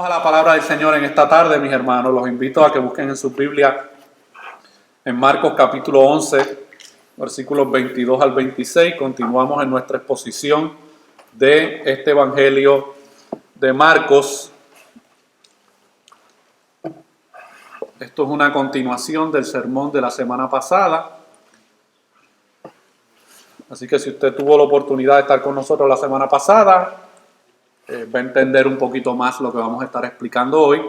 Vamos a la palabra del Señor en esta tarde, mis hermanos. Los invito a que busquen en su Biblia en Marcos capítulo 11, versículos 22 al 26. Continuamos en nuestra exposición de este Evangelio de Marcos. Esto es una continuación del sermón de la semana pasada. Así que si usted tuvo la oportunidad de estar con nosotros la semana pasada, va a entender un poquito más lo que vamos a estar explicando hoy.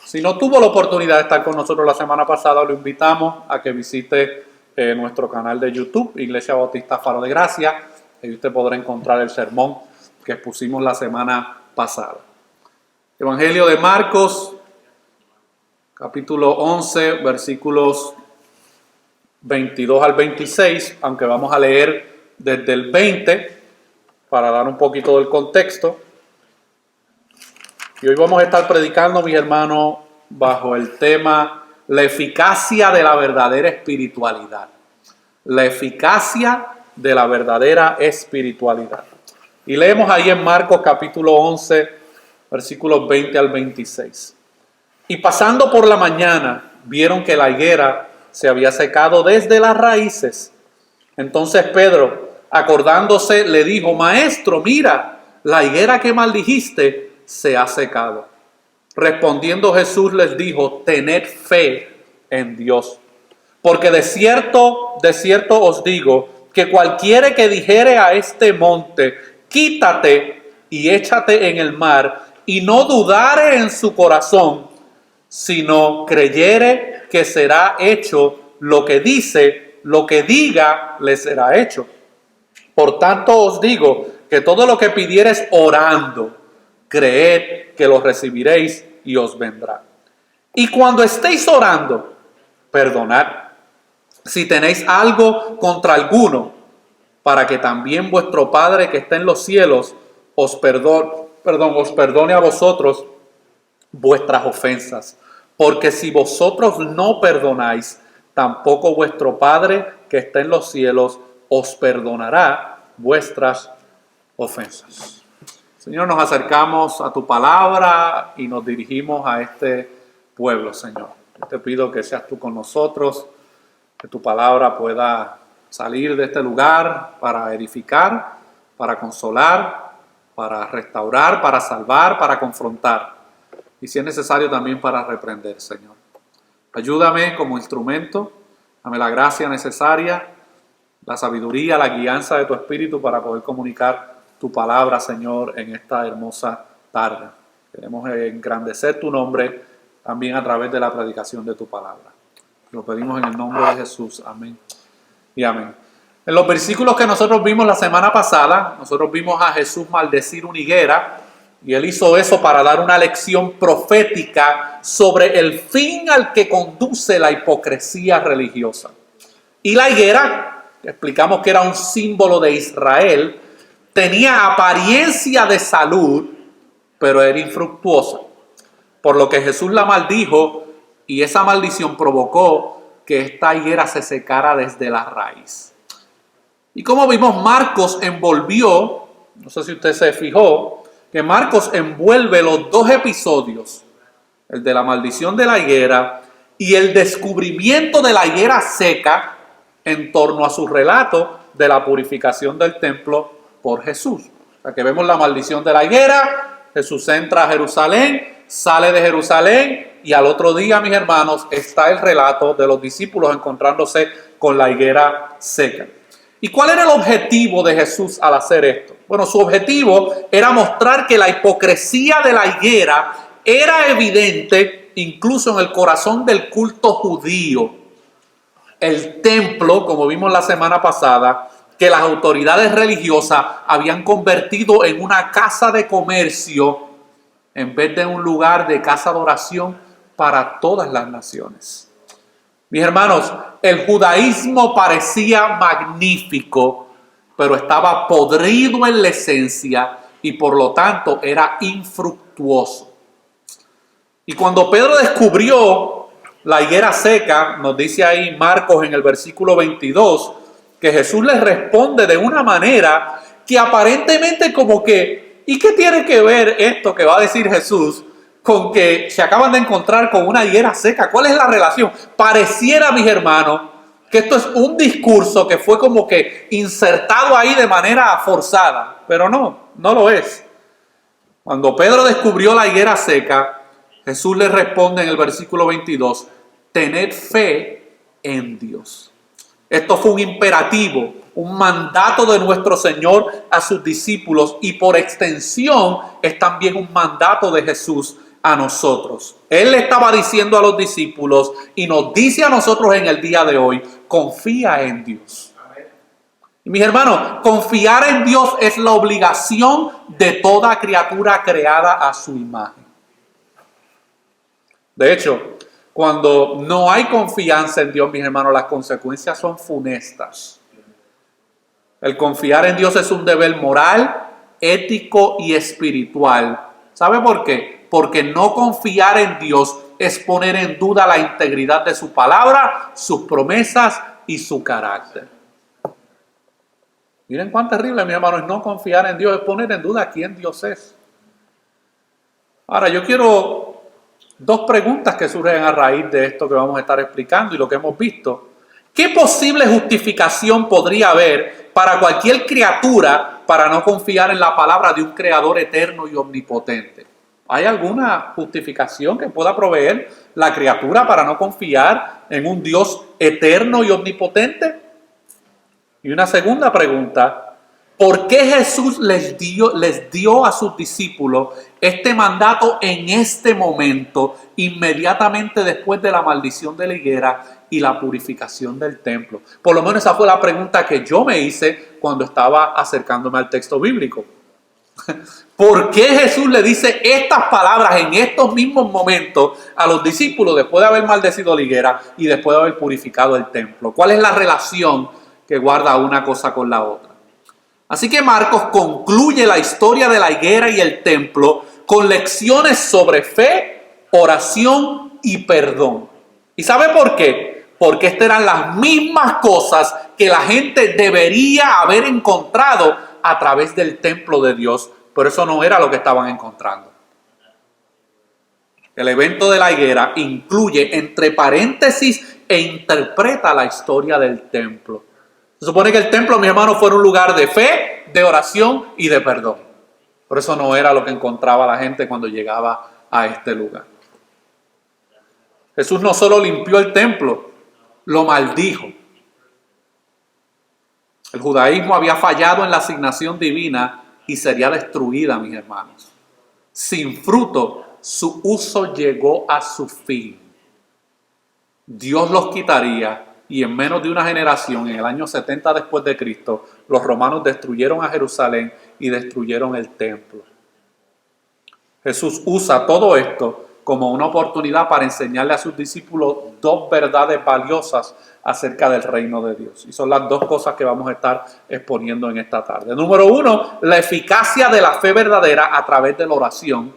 Si no tuvo la oportunidad de estar con nosotros la semana pasada, lo invitamos a que visite nuestro canal de YouTube, Iglesia Bautista Faro de Gracia. Ahí usted podrá encontrar el sermón que expusimos la semana pasada. Evangelio de Marcos, capítulo 11, versículos 22 al 26, aunque vamos a leer desde el 20 para dar un poquito del contexto. Y hoy vamos a estar predicando, mis hermanos, bajo el tema la eficacia de la verdadera espiritualidad. La eficacia de la verdadera espiritualidad. Y leemos ahí en Marcos capítulo 11, versículos 20 al 26. Y pasando por la mañana, vieron que la higuera se había secado desde las raíces. Entonces Pedro, acordándose, le dijo: Maestro, mira, la higuera que maldijiste se ha secado. Respondiendo Jesús les dijo: tened fe en Dios, porque de cierto os digo, que cualquiera que dijere a este monte: quítate y échate en el mar, y no dudare en su corazón, sino creyere que será hecho lo que dice, lo que diga le será hecho. Por tanto os digo que todo lo que pidiereis orando, creed que lo recibiréis y os vendrá. Y cuando estéis orando, perdonad si tenéis algo contra alguno, para que también vuestro Padre que está en los cielos os perdone a vosotros vuestras ofensas. Porque si vosotros no perdonáis, tampoco vuestro Padre que está en los cielos os perdonará vuestras ofensas. Señor, nos acercamos a tu palabra y nos dirigimos a este pueblo, Señor. Yo te pido que seas tú con nosotros, que tu palabra pueda salir de este lugar para edificar, para consolar, para restaurar, para salvar, para confrontar. Y si es necesario también para reprender, Señor. Ayúdame como instrumento, dame la gracia necesaria, la sabiduría, la guianza de tu Espíritu para poder comunicar tu palabra, Señor, en esta hermosa tarde. Queremos engrandecer tu nombre también a través de la predicación de tu palabra. Lo pedimos en el nombre de Jesús. Amén y amén. En los versículos que nosotros vimos la semana pasada, nosotros vimos a Jesús maldecir una higuera, y él hizo eso para dar una lección profética sobre el fin al que conduce la hipocresía religiosa. Y la higuera, explicamos que era un símbolo de Israel, tenía apariencia de salud, pero era infructuosa. Por lo que Jesús la maldijo, y esa maldición provocó que esta higuera se secara desde la raíz. Y como vimos, Marcos envolvió, no sé si usted se fijó, que Marcos envuelve los dos episodios, el de la maldición de la higuera y el descubrimiento de la higuera seca, en torno a su relato de la purificación del templo por Jesús. O sea que vemos la maldición de la higuera, Jesús entra a Jerusalén, sale de Jerusalén y al otro día, mis hermanos, está el relato de los discípulos encontrándose con la higuera seca. ¿Y cuál era el objetivo de Jesús al hacer esto? Bueno, su objetivo era mostrar que la hipocresía de la higuera era evidente incluso en el corazón del culto judío. El templo, como vimos la semana pasada, que las autoridades religiosas habían convertido en una casa de comercio en vez de un lugar de casa de oración para todas las naciones. Mis hermanos, el judaísmo parecía magnífico, pero estaba podrido en la esencia y por lo tanto era infructuoso. Y cuando Pedro descubrió la higuera seca, nos dice ahí Marcos en el versículo 22, que Jesús les responde de una manera que aparentemente como que, ¿y qué tiene que ver esto que va a decir Jesús con que se acaban de encontrar con una higuera seca? ¿Cuál es la relación? Pareciera, mis hermanos, que esto es un discurso que fue como que insertado ahí de manera forzada, pero no lo es. Cuando Pedro descubrió la higuera seca, Jesús le responde en el versículo 22, tened fe en Dios. Esto fue un imperativo, un mandato de nuestro Señor a sus discípulos y por extensión es también un mandato de Jesús a nosotros. Él le estaba diciendo a los discípulos y nos dice a nosotros en el día de hoy, confía en Dios. Y mis hermanos, confiar en Dios es la obligación de toda criatura creada a su imagen. De hecho, cuando no hay confianza en Dios, mis hermanos, las consecuencias son funestas. El confiar en Dios es un deber moral, ético y espiritual. ¿Sabe por qué? Porque no confiar en Dios es poner en duda la integridad de su palabra, sus promesas y su carácter. Miren cuán terrible, mis hermanos, es no confiar en Dios, es poner en duda quién Dios es. Ahora, yo quiero dos preguntas que surgen a raíz de esto que vamos a estar explicando y lo que hemos visto. ¿Qué posible justificación podría haber para cualquier criatura para no confiar en la palabra de un creador eterno y omnipotente? ¿Hay alguna justificación que pueda proveer la criatura para no confiar en un Dios eterno y omnipotente? Y una segunda pregunta, ¿por qué Jesús les dio a sus discípulos este mandato en este momento, inmediatamente después de la maldición de la higuera y la purificación del templo? Por lo menos esa fue la pregunta que yo me hice cuando estaba acercándome al texto bíblico. ¿Por qué Jesús le dice estas palabras en estos mismos momentos a los discípulos después de haber maldecido la higuera y después de haber purificado el templo? ¿Cuál es la relación que guarda una cosa con la otra? Así que Marcos concluye la historia de la higuera y el templo con lecciones sobre fe, oración y perdón. ¿Y sabe por qué? Porque estas eran las mismas cosas que la gente debería haber encontrado a través del templo de Dios, pero eso no era lo que estaban encontrando. El evento de la higuera incluye entre paréntesis e interpreta la historia del templo. Se supone que el templo, mis hermanos, fuera un lugar de fe, de oración y de perdón. Pero eso no era lo que encontraba la gente cuando llegaba a este lugar. Jesús no solo limpió el templo, lo maldijo. El judaísmo había fallado en la asignación divina y sería destruida, mis hermanos. Sin fruto, su uso llegó a su fin. Dios los quitaría. Y en menos de una generación, en el año 70 después de Cristo, los romanos destruyeron a Jerusalén y destruyeron el templo. Jesús usa todo esto como una oportunidad para enseñarle a sus discípulos dos verdades valiosas acerca del reino de Dios. Y son las dos cosas que vamos a estar exponiendo en esta tarde. Número uno, la eficacia de la fe verdadera a través de la oración.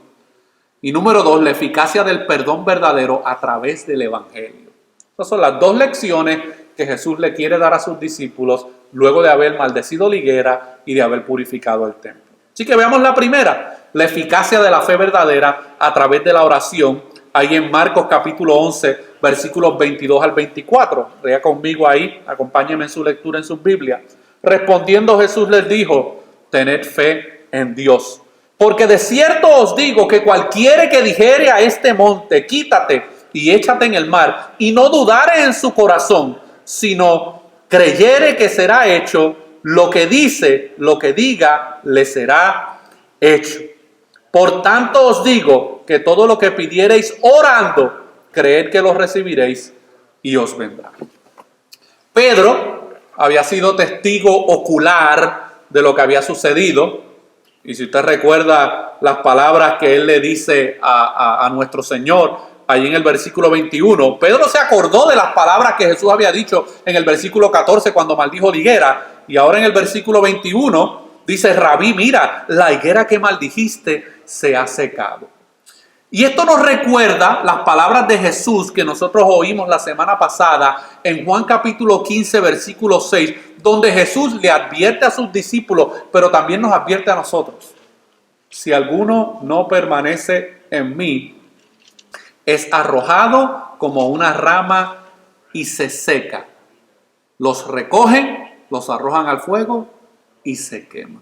Y número dos, la eficacia del perdón verdadero a través del evangelio. Estas son las dos lecciones que Jesús le quiere dar a sus discípulos luego de haber maldecido la higuera y de haber purificado el templo. Así que veamos la primera, la eficacia de la fe verdadera a través de la oración, ahí en Marcos capítulo 11, versículos 22 al 24. Lea conmigo ahí, acompáñenme en su lectura en sus Biblias. Respondiendo Jesús les dijo, tened fe en Dios. Porque de cierto os digo que cualquiera que dijere a este monte, quítate y échate en el mar, y no dudare en su corazón, sino creyere que será hecho lo que dice, lo que diga, le será hecho. Por tanto os digo que todo lo que pidiereis orando, creed que lo recibiréis y os vendrá. Pedro había sido testigo ocular de lo que había sucedido, y si usted recuerda las palabras que él le dice a nuestro Señor, allí en el versículo 21, Pedro se acordó de las palabras que Jesús había dicho en el versículo 14 cuando maldijo la higuera. Y ahora en el versículo 21 dice, Rabí, mira, la higuera que maldijiste se ha secado. Y esto nos recuerda las palabras de Jesús que nosotros oímos la semana pasada en Juan capítulo 15, versículo 6, donde Jesús le advierte a sus discípulos, pero también nos advierte a nosotros. Si alguno no permanece en mí es arrojado como una rama y se seca. Los recogen, los arrojan al fuego y se queman.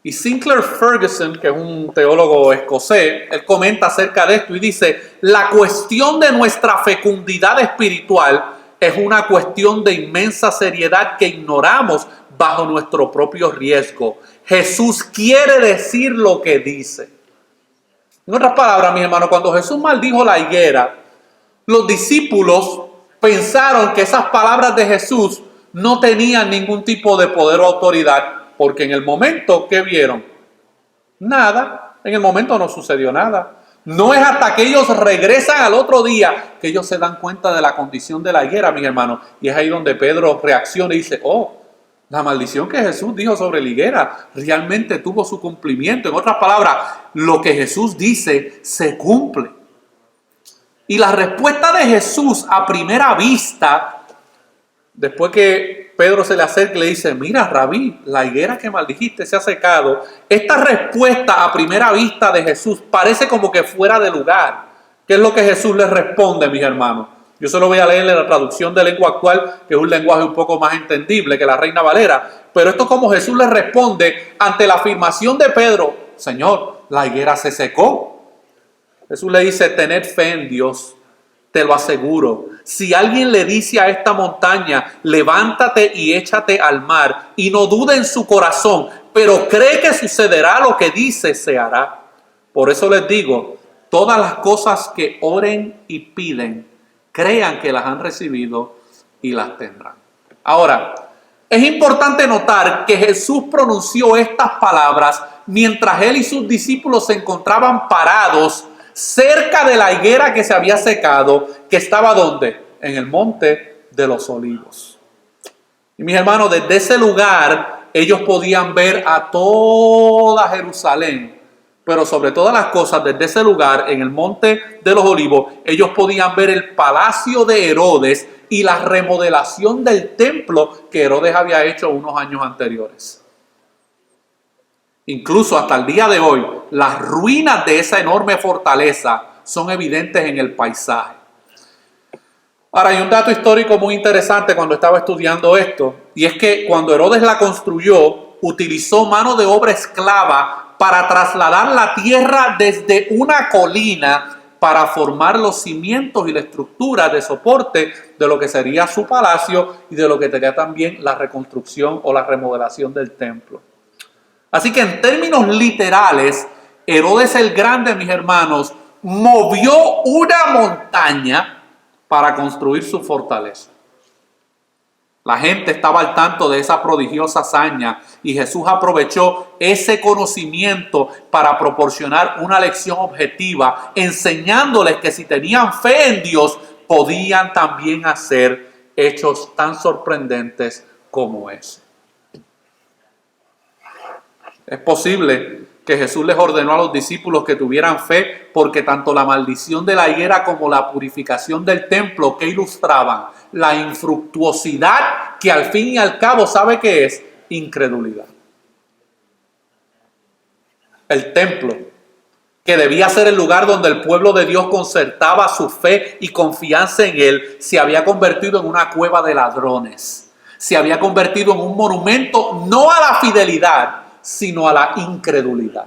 Y Sinclair Ferguson, que es un teólogo escocés, él comenta acerca de esto y dice: la cuestión de nuestra fecundidad espiritual es una cuestión de inmensa seriedad que ignoramos bajo nuestro propio riesgo. Jesús quiere decir lo que dice. En otras palabras, mis hermanos, cuando Jesús maldijo la higuera, los discípulos pensaron que esas palabras de Jesús no tenían ningún tipo de poder o autoridad, porque en el momento que vieron, nada, en el momento no sucedió nada. No es hasta que ellos regresan al otro día que ellos se dan cuenta de la condición de la higuera, mis hermanos. Y es ahí donde Pedro reacciona y dice: oh, la maldición que Jesús dijo sobre la higuera realmente tuvo su cumplimiento. En otras palabras, lo que Jesús dice se cumple. Y la respuesta de Jesús a primera vista, después que Pedro se le acerca y le dice: mira, Rabí, la higuera que maldijiste se ha secado. Esta respuesta a primera vista de Jesús parece como que fuera de lugar. ¿Qué es lo que Jesús les responde, mis hermanos? Yo solo voy a leerle la traducción de lengua actual, que es un lenguaje un poco más entendible que la Reina Valera. Pero esto es como Jesús les responde ante la afirmación de Pedro: Señor, la higuera se secó. Jesús le dice: tened fe en Dios. Te lo aseguro, si alguien le dice a esta montaña: levántate y échate al mar, y no dude en su corazón, pero cree que sucederá lo que dice, se hará. Por eso les digo, todas las cosas que oren y piden, crean que las han recibido y las tendrán. Ahora, es importante notar que Jesús pronunció estas palabras mientras él y sus discípulos se encontraban parados cerca de la higuera que se había secado, que estaba ¿dónde? En el monte de los Olivos. Y mis hermanos, desde ese lugar ellos podían ver a toda Jerusalén, pero sobre todas las cosas, desde ese lugar, en el monte de los Olivos, ellos podían ver el palacio de Herodes y la remodelación del templo que Herodes había hecho unos años anteriores. Incluso hasta el día de hoy, las ruinas de esa enorme fortaleza son evidentes en el paisaje. Ahora, hay un dato histórico muy interesante cuando estaba estudiando esto, y es que cuando Herodes la construyó, utilizó mano de obra esclava para trasladar la tierra desde una colina para formar los cimientos y la estructura de soporte de lo que sería su palacio y de lo que sería también la reconstrucción o la remodelación del templo. Así que en términos literales, Herodes el Grande, mis hermanos, movió una montaña para construir su fortaleza. La gente estaba al tanto de esa prodigiosa hazaña y Jesús aprovechó ese conocimiento para proporcionar una lección objetiva, enseñándoles que si tenían fe en Dios, podían también hacer hechos tan sorprendentes como ese. Es posible que Jesús les ordenó a los discípulos que tuvieran fe porque tanto la maldición de la higuera como la purificación del templo, que ilustraban la infructuosidad que al fin y al cabo, ¿sabe qué es? Incredulidad. El templo, que debía ser el lugar donde el pueblo de Dios concertaba su fe y confianza en él, se había convertido en una cueva de ladrones. Se había convertido en un monumento no a la fidelidad, sino a la incredulidad.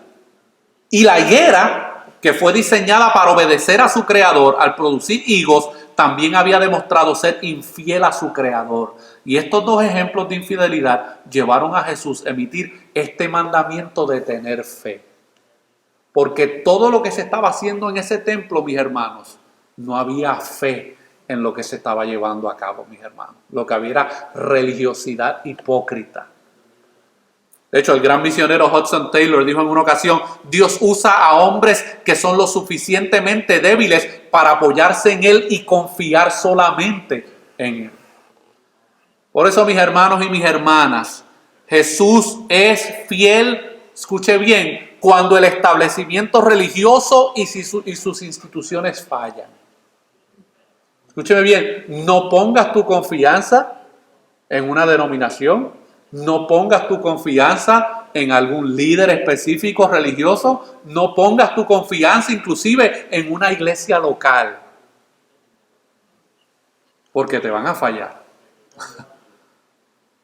Y la higuera, que fue diseñada para obedecer a su creador al producir higos, también había demostrado ser infiel a su creador. Y estos dos ejemplos de infidelidad llevaron a Jesús a emitir este mandamiento de tener fe. Porque todo lo que se estaba haciendo en ese templo, mis hermanos, no había fe en lo que se estaba llevando a cabo, mis hermanos. Lo que había era religiosidad hipócrita. De hecho, el gran misionero Hudson Taylor dijo en una ocasión: Dios usa a hombres que son lo suficientemente débiles para apoyarse en Él y confiar solamente en Él. Por eso, mis hermanos y mis hermanas, Jesús es fiel, escuche bien, cuando el establecimiento religioso y sus instituciones fallan. Escúcheme bien, no pongas tu confianza en una denominación. No pongas tu confianza en algún líder específico religioso. No pongas tu confianza inclusive en una iglesia local, porque te van a fallar.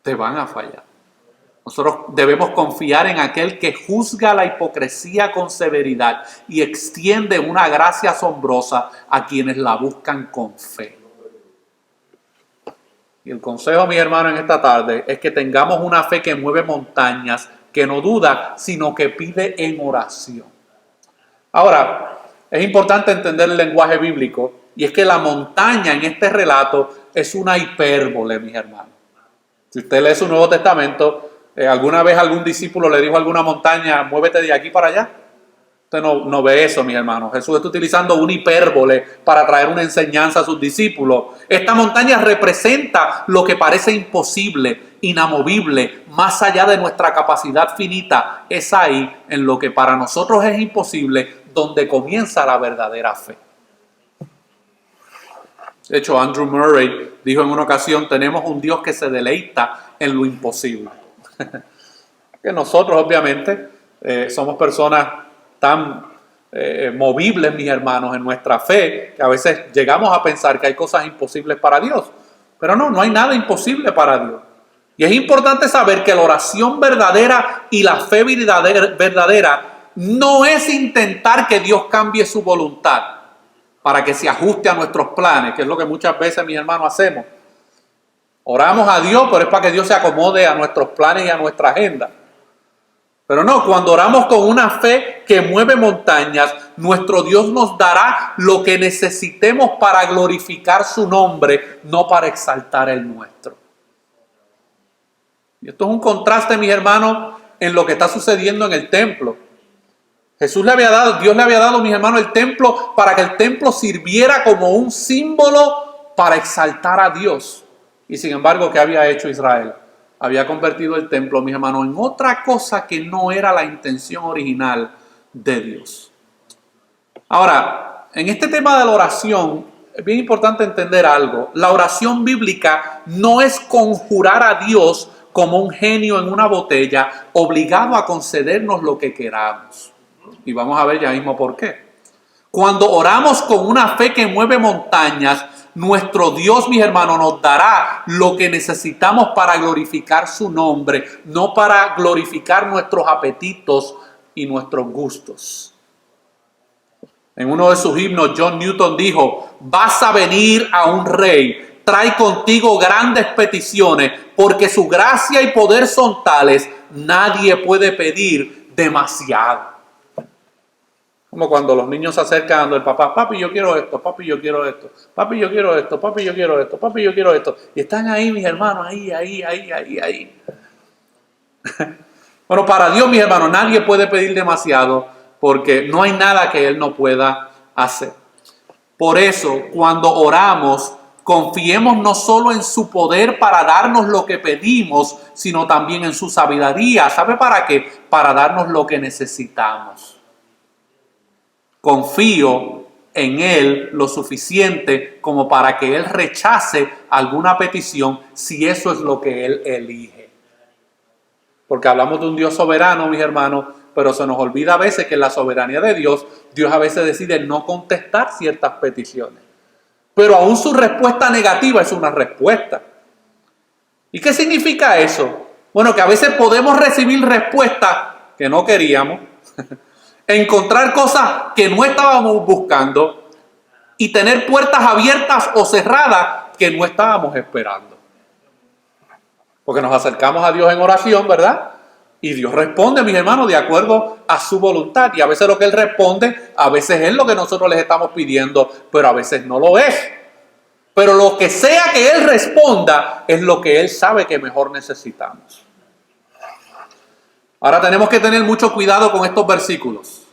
Te van a fallar. Nosotros debemos confiar en aquel que juzga la hipocresía con severidad y extiende una gracia asombrosa a quienes la buscan con fe. Y el consejo, mi hermano, en esta tarde es que tengamos una fe que mueve montañas, que no duda, sino que pide en oración. Ahora, es importante entender el lenguaje bíblico, y es que la montaña en este relato es una hipérbole, mis hermanos. Si usted lee su Nuevo Testamento, ¿alguna vez algún discípulo le dijo a alguna montaña, muévete de aquí para allá? Usted no ve eso, mis hermanos. Jesús está utilizando una hipérbole para traer una enseñanza a sus discípulos. Esta montaña representa lo que parece imposible, inamovible, más allá de nuestra capacidad finita. Es ahí, en lo que para nosotros es imposible, donde comienza la verdadera fe. De hecho, Andrew Murray dijo en una ocasión, tenemos un Dios que se deleita en lo imposible. Que nosotros, obviamente, somos personas tan movibles, mis hermanos, en nuestra fe, que a veces llegamos a pensar que hay cosas imposibles para Dios. Pero no hay nada imposible para Dios. Y es importante saber que la oración verdadera y la fe verdadera no es intentar que Dios cambie su voluntad para que se ajuste a nuestros planes, que es lo que muchas veces, mis hermanos, hacemos. Oramos a Dios, pero es para que Dios se acomode a nuestros planes y a nuestra agenda. Pero no, cuando oramos con una fe que mueve montañas, nuestro Dios nos dará lo que necesitemos para glorificar su nombre, no para exaltar el nuestro. Y esto es un contraste, mis hermanos, en lo que está sucediendo en el templo. Dios le había dado, mis hermanos, el templo para que el templo sirviera como un símbolo para exaltar a Dios. Y sin embargo, ¿qué había hecho Israel? Había convertido el templo, mis hermanos, en otra cosa que no era la intención original de Dios. Ahora, en este tema de la oración, es bien importante entender algo. La oración bíblica no es conjurar a Dios como un genio en una botella, obligado a concedernos lo que queramos. Y vamos a ver ya mismo por qué. Cuando oramos con una fe que mueve montañas, nuestro Dios, mis hermanos, nos dará lo que necesitamos para glorificar su nombre, no para glorificar nuestros apetitos y nuestros gustos. En uno de sus himnos, John Newton dijo, vas a venir a un rey, trae contigo grandes peticiones, porque su gracia y poder son tales, nadie puede pedir demasiado. Como cuando los niños se acercan al papá, papi, yo quiero esto, papi, yo quiero esto, papi, yo quiero esto, papi, yo quiero esto, papi, yo quiero esto. Y están ahí, mis hermanos, ahí. Bueno, para Dios, mis hermanos, nadie puede pedir demasiado porque no hay nada que Él no pueda hacer. Por eso, cuando oramos, confiemos no solo en su poder para darnos lo que pedimos, sino también en su sabiduría. ¿Sabe para qué? Para darnos lo que necesitamos. Confío en Él lo suficiente como para que Él rechace alguna petición si eso es lo que Él elige. Porque hablamos de un Dios soberano, mis hermanos, pero se nos olvida a veces que en la soberanía de Dios, Dios a veces decide no contestar ciertas peticiones. Pero aún su respuesta negativa es una respuesta. ¿Y qué significa eso? Bueno, que a veces podemos recibir respuestas que no queríamos, encontrar cosas que no estábamos buscando y tener puertas abiertas o cerradas que no estábamos esperando. Porque nos acercamos a Dios en oración, ¿verdad? Y Dios responde, mis hermanos, de acuerdo a su voluntad. Y a veces lo que Él responde, a veces es lo que nosotros les estamos pidiendo, pero a veces no lo es. Pero lo que sea que Él responda, es lo que Él sabe que mejor necesitamos. Ahora tenemos que tener mucho cuidado con estos versículos.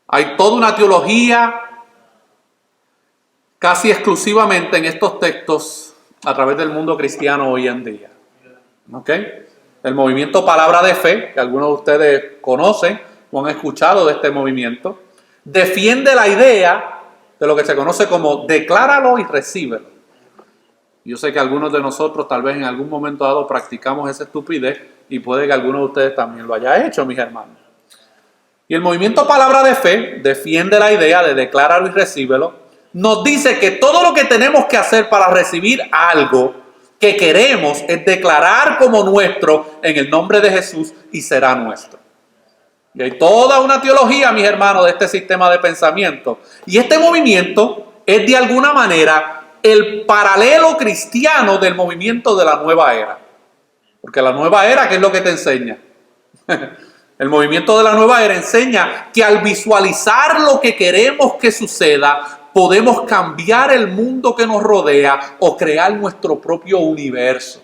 Hay toda una teología casi exclusivamente en estos textos a través del mundo cristiano hoy en día. ¿Ok? El movimiento Palabra de Fe, que algunos de ustedes conocen o han escuchado de este movimiento, defiende la idea de lo que se conoce como decláralo y recíbelo. Yo sé que algunos de nosotros tal vez en algún momento dado practicamos esa estupidez y puede que algunos de ustedes también lo haya hecho, mis hermanos. Y el movimiento Palabra de Fe defiende la idea de decláralo y recíbelo. Nos dice que todo lo que tenemos que hacer para recibir algo que queremos es declarar como nuestro en el nombre de Jesús y será nuestro. Y hay toda una teología, mis hermanos, de este sistema de pensamiento. Y este movimiento es de alguna manera el paralelo cristiano del movimiento de la nueva era. Porque la nueva era, ¿qué es lo que te enseña? El movimiento de la nueva era enseña que al visualizar lo que queremos que suceda, podemos cambiar el mundo que nos rodea o crear nuestro propio universo.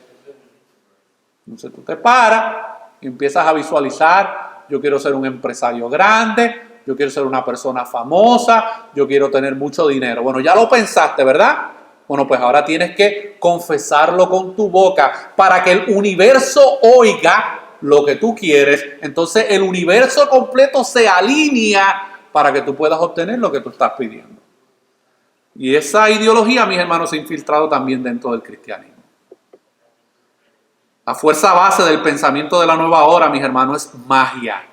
Entonces tú te paras y empiezas a visualizar, yo quiero ser un empresario grande, yo quiero ser una persona famosa, yo quiero tener mucho dinero. Bueno, ya lo pensaste, ¿verdad? Bueno, pues ahora tienes que confesarlo con tu boca para que el universo oiga lo que tú quieres. Entonces el universo completo se alinea para que tú puedas obtener lo que tú estás pidiendo. Y esa ideología, mis hermanos, se ha infiltrado también dentro del cristianismo. La fuerza base del pensamiento de la nueva hora, mis hermanos, es magia,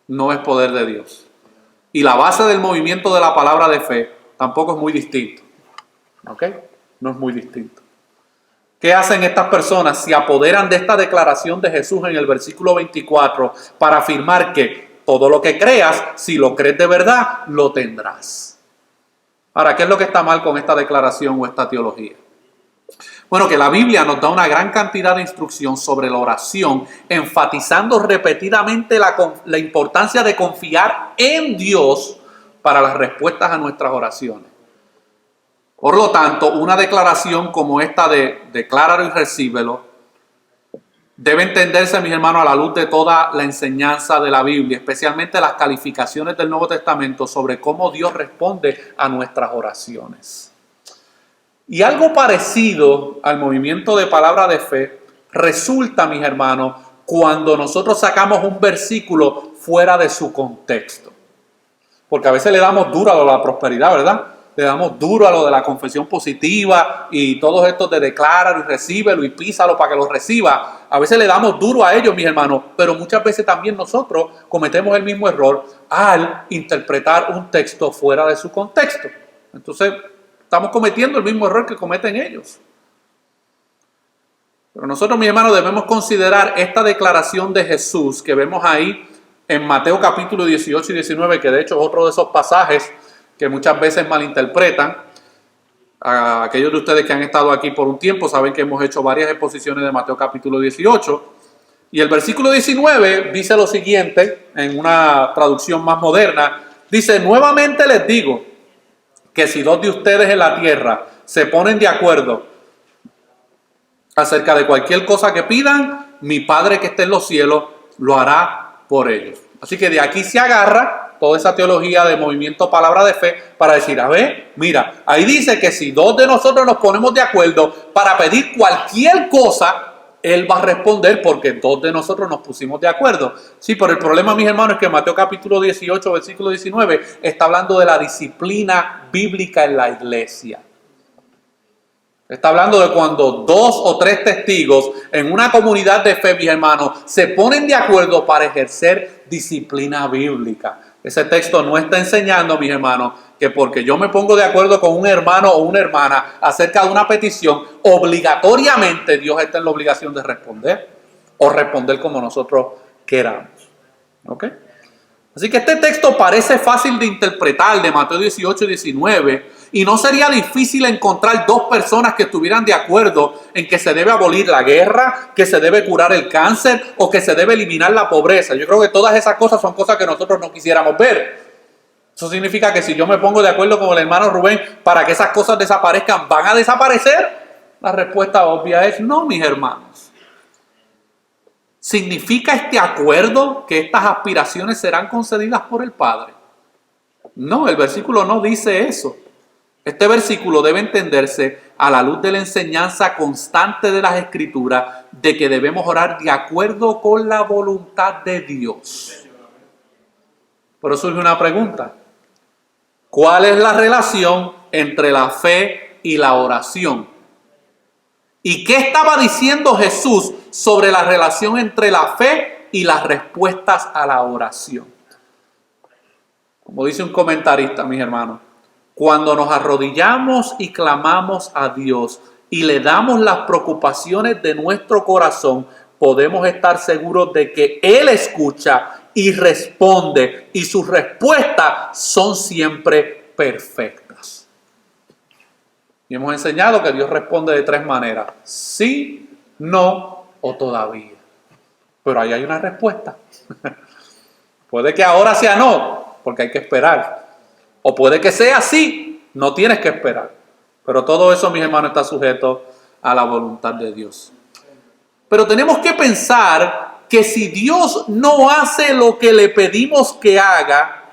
no es poder de Dios. Y la base del movimiento de la palabra de fe tampoco es muy distinto. ¿Ok? No es muy distinto. ¿Qué hacen estas personas? Se apoderan de esta declaración de Jesús en el versículo 24 para afirmar que todo lo que creas, si lo crees de verdad, lo tendrás. Ahora, ¿qué es lo que está mal con esta declaración o esta teología? Bueno, que la Biblia nos da una gran cantidad de instrucción sobre la oración, enfatizando repetidamente la importancia de confiar en Dios para las respuestas a nuestras oraciones. Por lo tanto, una declaración como esta de decláralo y recíbelo debe entenderse, mis hermanos, a la luz de toda la enseñanza de la Biblia, especialmente las calificaciones del Nuevo Testamento sobre cómo Dios responde a nuestras oraciones. Y algo parecido al movimiento de palabra de fe resulta, mis hermanos, cuando nosotros sacamos un versículo fuera de su contexto. Porque a veces le damos duro a la prosperidad, ¿verdad? Le damos duro a lo de la confesión positiva y todos estos de decláralo y recíbelo y písalo para que lo reciba. A veces le damos duro a ellos, mis hermanos, pero muchas veces también nosotros cometemos el mismo error al interpretar un texto fuera de su contexto. Entonces, estamos cometiendo el mismo error que cometen ellos. Pero nosotros, mis hermanos, debemos considerar esta declaración de Jesús que vemos ahí en Mateo capítulo 18 y 19, que de hecho es otro de esos pasajes que muchas veces malinterpretan. Aquellos de ustedes que han estado aquí por un tiempo saben que hemos hecho varias exposiciones de Mateo capítulo 18. Y el versículo 19 dice lo siguiente, en una traducción más moderna, dice: nuevamente les digo que si dos de ustedes en la tierra se ponen de acuerdo acerca de cualquier cosa que pidan, mi Padre que está en los cielos lo hará por ellos. Así que de aquí se agarra toda esa teología de movimiento palabra de fe para decir, a ver, mira, ahí dice que si dos de nosotros nos ponemos de acuerdo para pedir cualquier cosa, Él va a responder porque dos de nosotros nos pusimos de acuerdo. Sí, pero el problema, mis hermanos, es que Mateo capítulo 18, versículo 19, está hablando de la disciplina bíblica en la iglesia. Está hablando de cuando dos o tres testigos en una comunidad de fe, mis hermanos, se ponen de acuerdo para ejercer disciplina bíblica. Ese texto no está enseñando, mis hermanos, que porque yo me pongo de acuerdo con un hermano o una hermana acerca de una petición, obligatoriamente Dios está en la obligación de responder o responder como nosotros queramos. ¿Ok? Así que este texto parece fácil de interpretar, de Mateo 18 y 19, y no sería difícil encontrar dos personas que estuvieran de acuerdo en que se debe abolir la guerra, que se debe curar el cáncer o que se debe eliminar la pobreza. Yo creo que todas esas cosas son cosas que nosotros no quisiéramos ver. Eso significa que si yo me pongo de acuerdo con el hermano Rubén para que esas cosas desaparezcan, ¿van a desaparecer? La respuesta obvia es no, mis hermanos. ¿Significa este acuerdo que estas aspiraciones serán concedidas por el Padre? No, el versículo no dice eso. Este versículo debe entenderse a la luz de la enseñanza constante de las Escrituras de que debemos orar de acuerdo con la voluntad de Dios. Pero surge una pregunta. ¿Cuál es la relación entre la fe y la oración? ¿Y qué estaba diciendo Jesús sobre la relación entre la fe y las respuestas a la oración? Como dice un comentarista, mis hermanos, cuando nos arrodillamos y clamamos a Dios y le damos las preocupaciones de nuestro corazón, podemos estar seguros de que Él escucha y responde, y sus respuestas son siempre perfectas. Y hemos enseñado que Dios responde de 3 maneras: sí, no o todavía. Pero ahí hay una respuesta. Puede que ahora sea no, porque hay que esperar. O puede que sea sí, no tienes que esperar. Pero todo eso, mis hermanos, está sujeto a la voluntad de Dios. Pero tenemos que pensar que si Dios no hace lo que le pedimos que haga,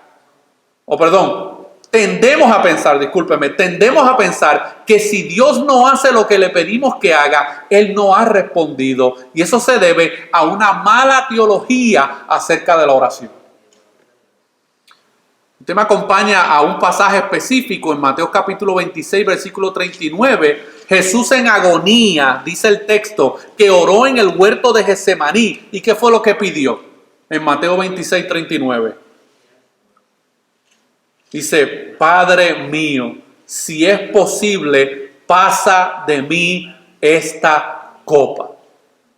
tendemos a pensar que si Dios no hace lo que le pedimos que haga, Él no ha respondido. Y eso se debe a una mala teología acerca de la oración. Usted me acompaña a un pasaje específico en Mateo capítulo 26, versículo 39. Jesús en agonía, dice el texto, que oró en el huerto de Getsemaní. ¿Y qué fue lo que pidió? En Mateo 26, 39. Dice: Padre mío, si es posible, pasa de mí esta copa.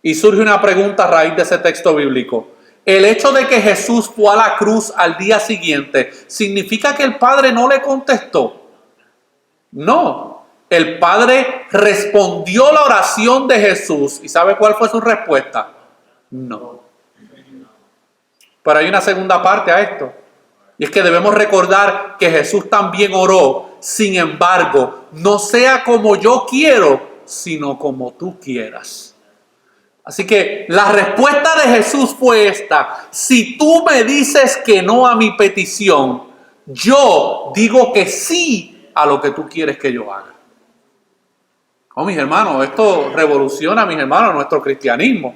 Y surge una pregunta a raíz de ese texto bíblico. El hecho de que Jesús fue a la cruz al día siguiente, ¿significa que el Padre no le contestó? No. El Padre respondió la oración de Jesús. ¿Y sabe cuál fue su respuesta? No. Pero hay una segunda parte a esto. Y es que debemos recordar que Jesús también oró: sin embargo, no sea como yo quiero, sino como tú quieras. Así que la respuesta de Jesús fue esta: si tú me dices que no a mi petición, yo digo que sí a lo que tú quieres que yo haga. Oh, mis hermanos, esto revoluciona, mis hermanos, nuestro cristianismo.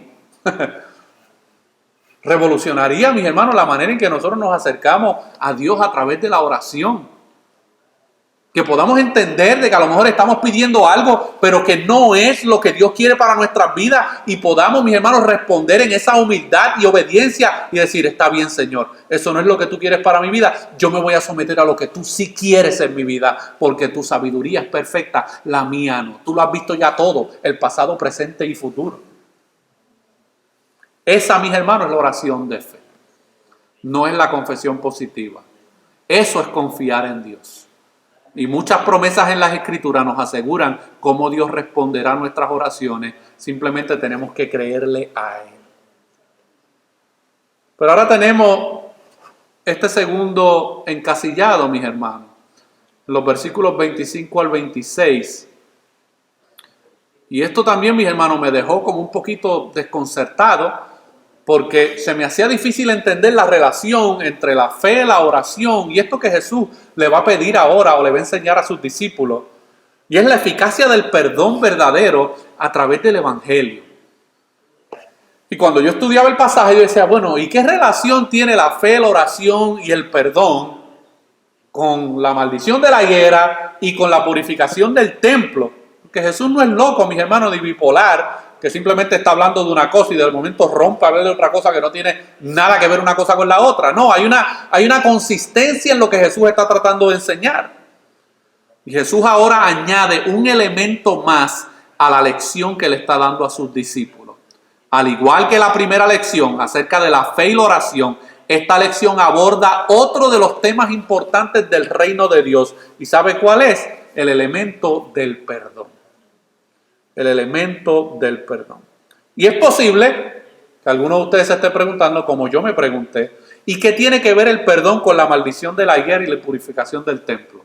Revolucionaría, mis hermanos, la manera en que nosotros nos acercamos a Dios a través de la oración. Que podamos entender de que a lo mejor estamos pidiendo algo, pero que no es lo que Dios quiere para nuestras vidas, y podamos, mis hermanos, responder en esa humildad y obediencia y decir: está bien, Señor, eso no es lo que tú quieres para mi vida, yo me voy a someter a lo que tú sí quieres en mi vida, porque tu sabiduría es perfecta, la mía no. Tú lo has visto ya todo, el pasado, presente y futuro. Esa, mis hermanos, es la oración de fe. No es la confesión positiva. Eso es confiar en Dios. Y muchas promesas en las Escrituras nos aseguran cómo Dios responderá a nuestras oraciones. Simplemente tenemos que creerle a Él. Pero ahora tenemos este segundo encasillado, mis hermanos. Los versículos 25 al 26. Y esto también, mis hermanos, me dejó como un poquito desconcertado, porque se me hacía difícil entender la relación entre la fe, la oración y esto que Jesús le va a pedir ahora o le va a enseñar a sus discípulos. Y es la eficacia del perdón verdadero a través del Evangelio. Y cuando yo estudiaba el pasaje, yo decía: bueno, ¿y qué relación tiene la fe, la oración y el perdón con la maldición de la higuera y con la purificación del templo? Porque Jesús no es loco, mis hermanos, ni bipolar, que simplemente está hablando de una cosa y de momento rompe a hablar de otra cosa que no tiene nada que ver una cosa con la otra. No, hay una consistencia en lo que Jesús está tratando de enseñar. Y Jesús ahora añade un elemento más a la lección que le está dando a sus discípulos. Al igual que la primera lección acerca de la fe y la oración, esta lección aborda otro de los temas importantes del reino de Dios. ¿Y sabe cuál es? El elemento del perdón. El elemento del perdón. Y es posible que alguno de ustedes se esté preguntando, como yo me pregunté: ¿y qué tiene que ver el perdón con la maldición de la higuera y la purificación del templo?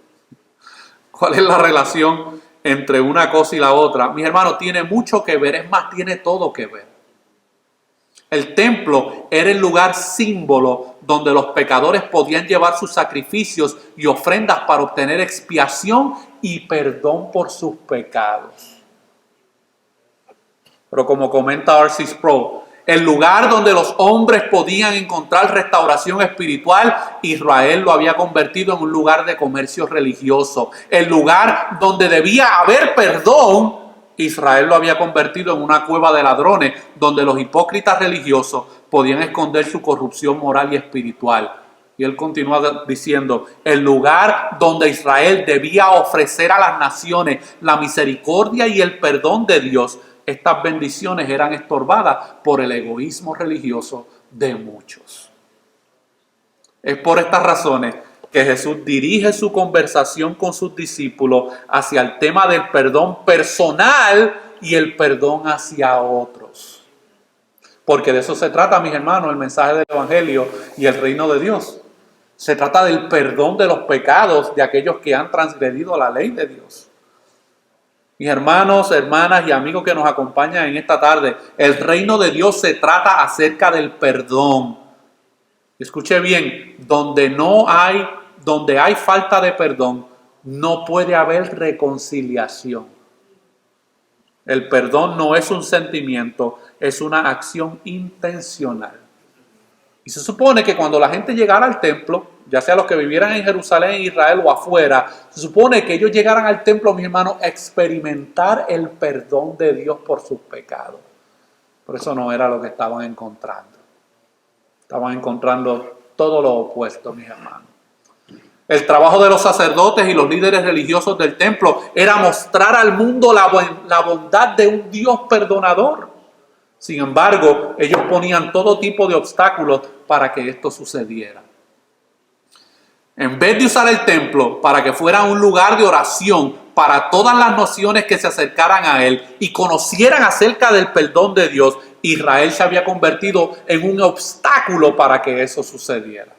¿Cuál es la relación entre una cosa y la otra? Mis hermanos, tiene mucho que ver, es más, tiene todo que ver. El templo era el lugar símbolo donde los pecadores podían llevar sus sacrificios y ofrendas para obtener expiación y perdón por sus pecados. Pero como comenta R.C. Sproul, el lugar donde los hombres podían encontrar restauración espiritual, Israel lo había convertido en un lugar de comercio religioso. El lugar donde debía haber perdón, Israel lo había convertido en una cueva de ladrones, donde los hipócritas religiosos podían esconder su corrupción moral y espiritual. Y él continúa diciendo, el lugar donde Israel debía ofrecer a las naciones la misericordia y el perdón de Dios, estas bendiciones eran estorbadas por el egoísmo religioso de muchos. Es por estas razones que Jesús dirige su conversación con sus discípulos hacia el tema del perdón personal y el perdón hacia otros. Porque de eso se trata, mis hermanos, el mensaje del Evangelio y el reino de Dios. Se trata del perdón de los pecados de aquellos que han transgredido la ley de Dios. Mis hermanos, hermanas y amigos que nos acompañan en esta tarde, el reino de Dios se trata acerca del perdón. Escuche bien, donde hay falta de perdón, no puede haber reconciliación. El perdón no es un sentimiento, es una acción intencional. Y se supone que cuando la gente llegara al templo, ya sea los que vivieran en Jerusalén, Israel o afuera, se supone que ellos llegaran al templo, mis hermanos, a experimentar el perdón de Dios por sus pecados. Por eso no era lo que estaban encontrando. Estaban encontrando todo lo opuesto, mis hermanos. El trabajo de los sacerdotes y los líderes religiosos del templo era mostrar al mundo la bondad de un Dios perdonador. Sin embargo, ellos ponían todo tipo de obstáculos para que esto sucediera. En vez de usar el templo para que fuera un lugar de oración para todas las naciones que se acercaran a él y conocieran acerca del perdón de Dios, Israel se había convertido en un obstáculo para que eso sucediera.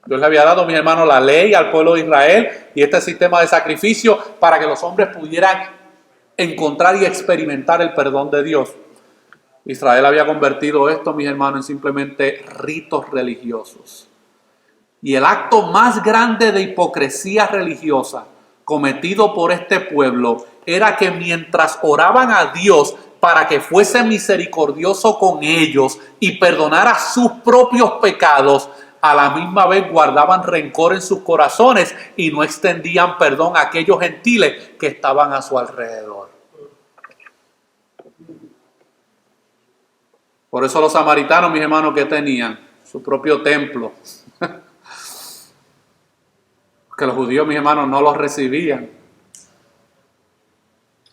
Dios le había dado, mis hermanos, la ley al pueblo de Israel y este sistema de sacrificio para que los hombres pudieran encontrar y experimentar el perdón de Dios. Israel había convertido esto, mis hermanos, en simplemente ritos religiosos. Y el acto más grande de hipocresía religiosa cometido por este pueblo era que mientras oraban a Dios para que fuese misericordioso con ellos y perdonara sus propios pecados, a la misma vez guardaban rencor en sus corazones y no extendían perdón a aquellos gentiles que estaban a su alrededor. Por eso los samaritanos, mis hermanos, que tenían su propio templo, que los judíos, mis hermanos, no los recibían.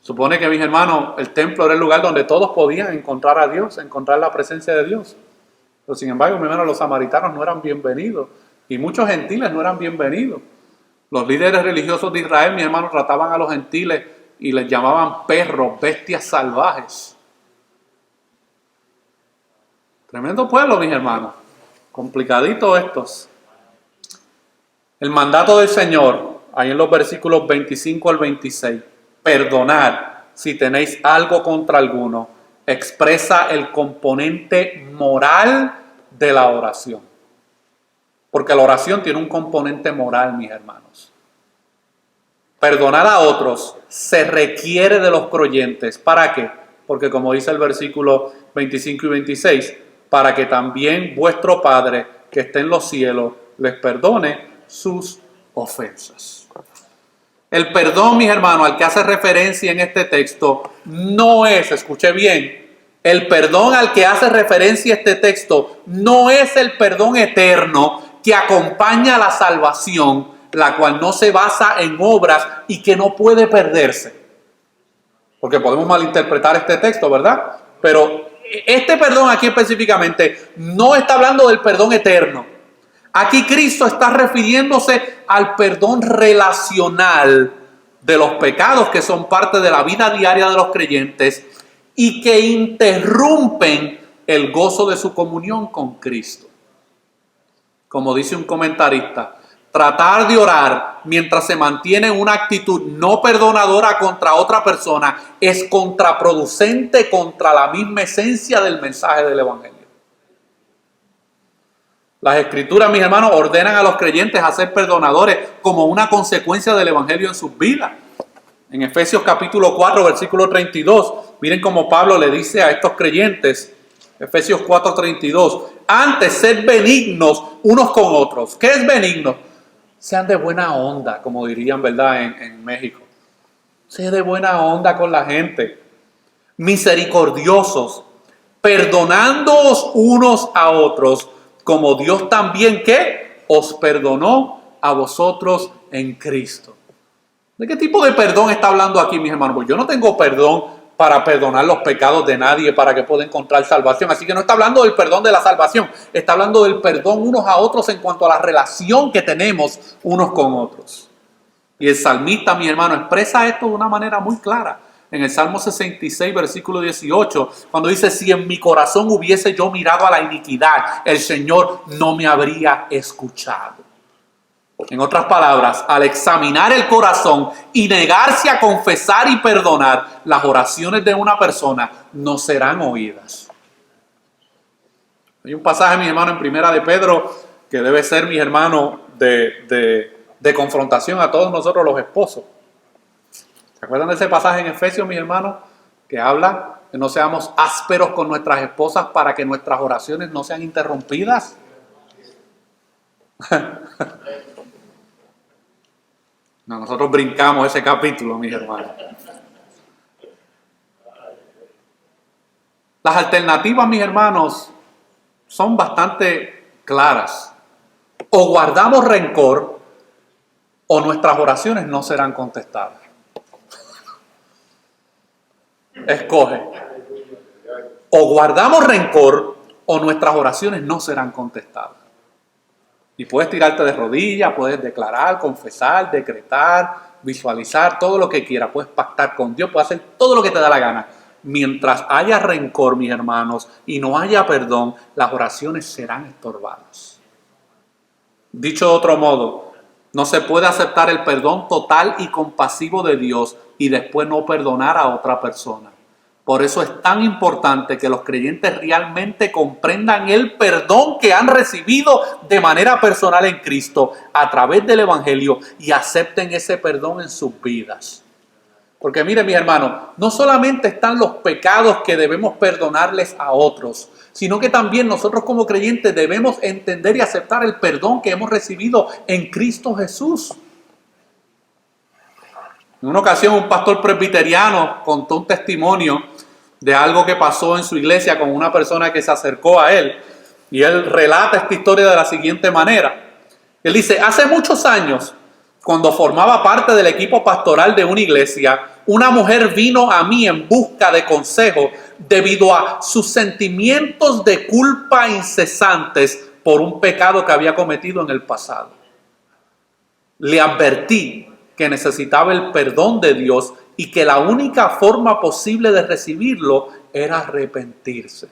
Supone que, mis hermanos, el templo era el lugar donde todos podían encontrar a Dios, encontrar la presencia de Dios. Pero sin embargo, mis hermanos, los samaritanos no eran bienvenidos y muchos gentiles no eran bienvenidos. Los líderes religiosos de Israel, mis hermanos, trataban a los gentiles y les llamaban perros, bestias salvajes. Tremendo pueblo, mis hermanos. Complicadito estos. El mandato del Señor, ahí en los versículos 25 al 26, perdonad si tenéis algo contra alguno, expresa el componente moral de la oración. Porque la oración tiene un componente moral, mis hermanos. Perdonar a otros se requiere de los creyentes. ¿Para qué? Porque como dice el versículo 25 y 26, para que también vuestro Padre que está en los cielos les perdone sus ofensas. El perdón, mis hermanos, al que hace referencia en este texto, no es, escuche bien, el perdón al que hace referencia este texto no es el perdón eterno que acompaña a la salvación, la cual no se basa en obras y que no puede perderse. Porque podemos malinterpretar este texto, ¿verdad? Pero este perdón aquí específicamente no está hablando del perdón eterno. Aquí Cristo está refiriéndose al perdón relacional de los pecados que son parte de la vida diaria de los creyentes y que interrumpen el gozo de su comunión con Cristo. Como dice un comentarista, tratar de orar mientras se mantiene una actitud no perdonadora contra otra persona es contraproducente contra la misma esencia del mensaje del Evangelio. Las Escrituras, mis hermanos, ordenan a los creyentes a ser perdonadores como una consecuencia del Evangelio en sus vidas. En Efesios capítulo 4, versículo 32, miren cómo Pablo le dice a estos creyentes, Efesios 4, 32, antes sed benignos unos con otros. ¿Qué es benigno? Sean de buena onda, como dirían, ¿verdad?, en México. Sé de buena onda con la gente. Misericordiosos, perdonándoos unos a otros, como Dios también, ¿qué? Os perdonó a vosotros en Cristo. ¿De qué tipo de perdón está hablando aquí, mis hermanos? Pues yo no tengo perdón para perdonar los pecados de nadie para que pueda encontrar salvación. Así que no está hablando del perdón de la salvación. Está hablando del perdón unos a otros en cuanto a la relación que tenemos unos con otros. Y el salmista, mi hermano, expresa esto de una manera muy clara. En el Salmo 66, versículo 18, cuando dice: si en mi corazón hubiese yo mirado a la iniquidad, el Señor no me habría escuchado. En otras palabras, al examinar el corazón y negarse a confesar y perdonar, las oraciones de una persona no serán oídas. Hay un pasaje, mi hermano, en Primera de Pedro, que debe ser, mi hermano, de confrontación a todos nosotros los esposos. ¿Se acuerdan de ese pasaje en Efesios, mis hermanos? Que habla que no seamos ásperos con nuestras esposas para que nuestras oraciones no sean interrumpidas. No, nosotros brincamos ese capítulo, mis hermanos. Las alternativas, mis hermanos, son bastante claras. O guardamos rencor o nuestras oraciones no serán contestadas. Escoge. O guardamos rencor o nuestras oraciones no serán contestadas. Y puedes tirarte de rodillas, puedes declarar, confesar, decretar, visualizar, todo lo que quieras. Puedes pactar con Dios, puedes hacer todo lo que te da la gana. Mientras haya rencor, mis hermanos, y no haya perdón, las oraciones serán estorbadas. Dicho de otro modo, no se puede aceptar el perdón total y compasivo de Dios y después no perdonar a otra persona. Por eso es tan importante que los creyentes realmente comprendan el perdón que han recibido de manera personal en Cristo a través del Evangelio y acepten ese perdón en sus vidas. Porque miren, mis hermanos, no solamente están los pecados que debemos perdonarles a otros, sino que también nosotros como creyentes debemos entender y aceptar el perdón que hemos recibido en Cristo Jesús. En una ocasión un pastor presbiteriano contó un testimonio de algo que pasó en su iglesia con una persona que se acercó a él. Y él relata esta historia de la siguiente manera. Él dice: hace muchos años, cuando formaba parte del equipo pastoral de una iglesia, una mujer vino a mí en busca de consejo debido a sus sentimientos de culpa incesantes por un pecado que había cometido en el pasado. Le advertí que necesitaba el perdón de Dios y que la única forma posible de recibirlo era arrepentirse.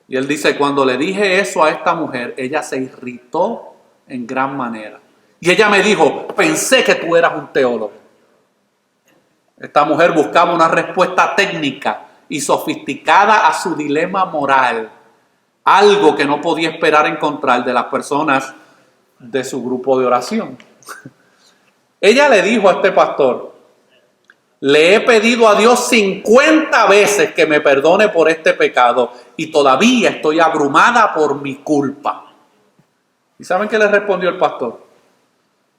Y él dice: cuando le dije eso a esta mujer, ella se irritó en gran manera. Y ella me dijo: pensé que tú eras un teólogo. Esta mujer buscaba una respuesta técnica y sofisticada a su dilema moral. Algo que no podía esperar encontrar de las personas de su grupo de oración. Ella le dijo a este pastor: le he pedido a Dios 50 veces que me perdone por este pecado y todavía estoy abrumada por mi culpa. ¿Y saben qué le respondió el pastor?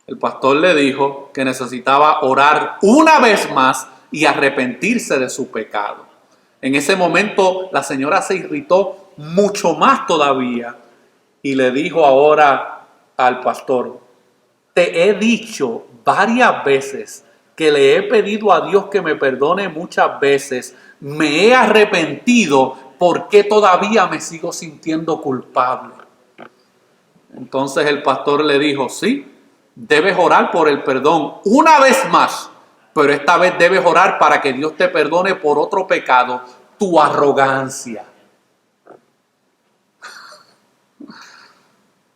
El pastor le dijo que necesitaba orar una vez más y arrepentirse de su pecado. En ese momento la señora se irritó mucho más todavía y le dijo ahora al pastor: te he dicho varias veces que le he pedido a Dios que me perdone muchas veces. Me he arrepentido, ¿por qué todavía me sigo sintiendo culpable? Entonces el pastor le dijo: sí, debes orar por el perdón una vez más, pero esta vez debes orar para que Dios te perdone por otro pecado, tu arrogancia.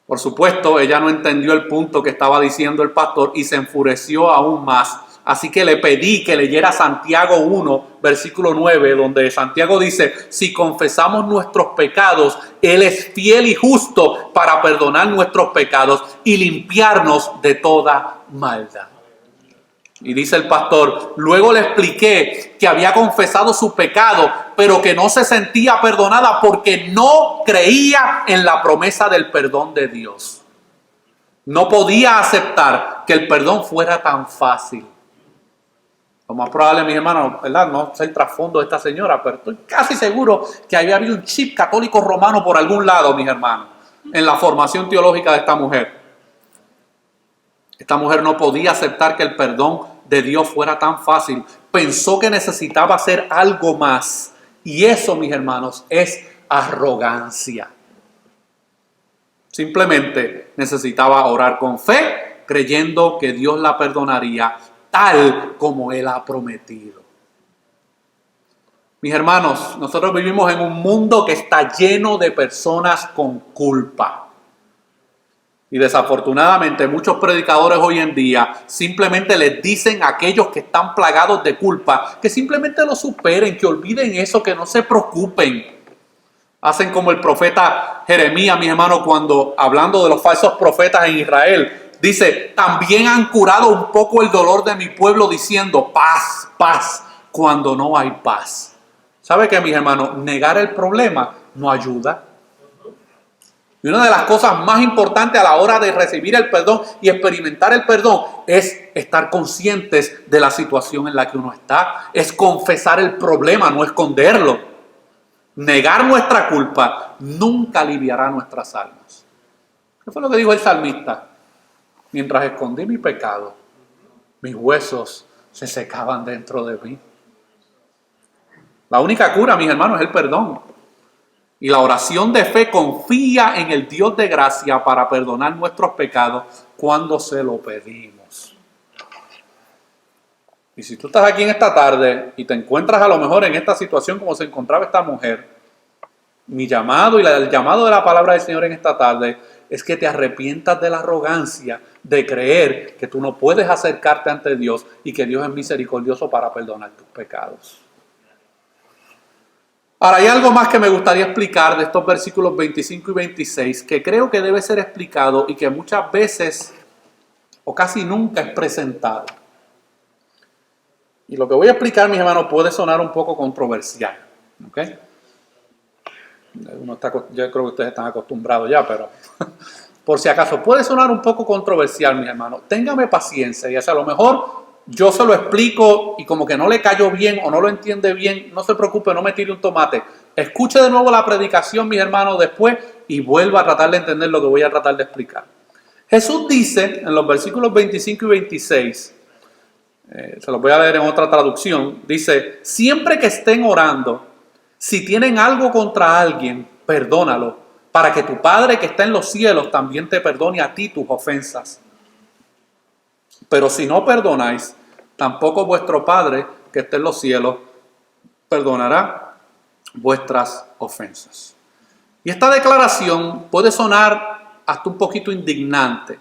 Por supuesto, ella no entendió el punto que estaba diciendo el pastor y se enfureció aún más. Así que le pedí que leyera Santiago 1, versículo 9, donde Santiago dice: si confesamos nuestros pecados, Él es fiel y justo para perdonar nuestros pecados y limpiarnos de toda maldad. Y dice el pastor: luego le expliqué que había confesado su pecado, pero que no se sentía perdonada porque no creía en la promesa del perdón de Dios. No podía aceptar que el perdón fuera tan fácil. Lo más probable, mis hermanos, ¿verdad? No sé el trasfondo de esta señora, pero estoy casi seguro que había habido un chip católico romano por algún lado, mis hermanos, en la formación teológica de esta mujer. Esta mujer no podía aceptar que el perdón de Dios fuera tan fácil. Pensó que necesitaba hacer algo más. Y eso, mis hermanos, es arrogancia. Simplemente necesitaba orar con fe, creyendo que Dios la perdonaría tal como Él ha prometido. Mis hermanos, nosotros vivimos en un mundo que está lleno de personas con culpa. Y desafortunadamente muchos predicadores hoy en día simplemente les dicen a aquellos que están plagados de culpa que simplemente lo superen, que olviden eso, que no se preocupen. Hacen como el profeta Jeremías, mis hermanos, cuando hablando de los falsos profetas en Israel, dice, también han curado un poco el dolor de mi pueblo diciendo paz, paz, cuando no hay paz. ¿Sabe qué, mis hermanos? Negar el problema no ayuda. Y una de las cosas más importantes a la hora de recibir el perdón y experimentar el perdón es estar conscientes de la situación en la que uno está. Es confesar el problema, no esconderlo. Negar nuestra culpa nunca aliviará nuestras almas. ¿Qué fue lo que dijo el salmista? Mientras escondí mi pecado, mis huesos se secaban dentro de mí. La única cura, mis hermanos, es el perdón. Y la oración de fe confía en el Dios de gracia para perdonar nuestros pecados cuando se lo pedimos. Y si tú estás aquí en esta tarde y te encuentras a lo mejor en esta situación como se encontraba esta mujer, mi llamado y el llamado de la palabra del Señor en esta tarde es que te arrepientas de la arrogancia de creer que tú no puedes acercarte ante Dios y que Dios es misericordioso para perdonar tus pecados. Ahora, hay algo más que me gustaría explicar de estos versículos 25 y 26 que creo que debe ser explicado y que muchas veces o casi nunca es presentado. Y lo que voy a explicar, mis hermanos, puede sonar un poco controversial. ¿Ok? Yo creo que ustedes están acostumbrados ya, pero por si acaso puede sonar un poco controversial, mis hermanos. Téngame paciencia y a lo mejor yo se lo explico y como que no le cayó bien o no lo entiende bien, no se preocupe, no me tire un tomate. Escuche de nuevo la predicación, mis hermanos, después y vuelva a tratar de entender lo que voy a tratar de explicar. Jesús dice en los versículos 25 y 26, se los voy a leer en otra traducción, dice, siempre que estén orando, si tienen algo contra alguien, perdónalo, para que tu Padre que está en los cielos también te perdone a ti tus ofensas. Pero si no perdonáis, tampoco vuestro Padre que está en los cielos perdonará vuestras ofensas. Y esta declaración puede sonar hasta un poquito indignante,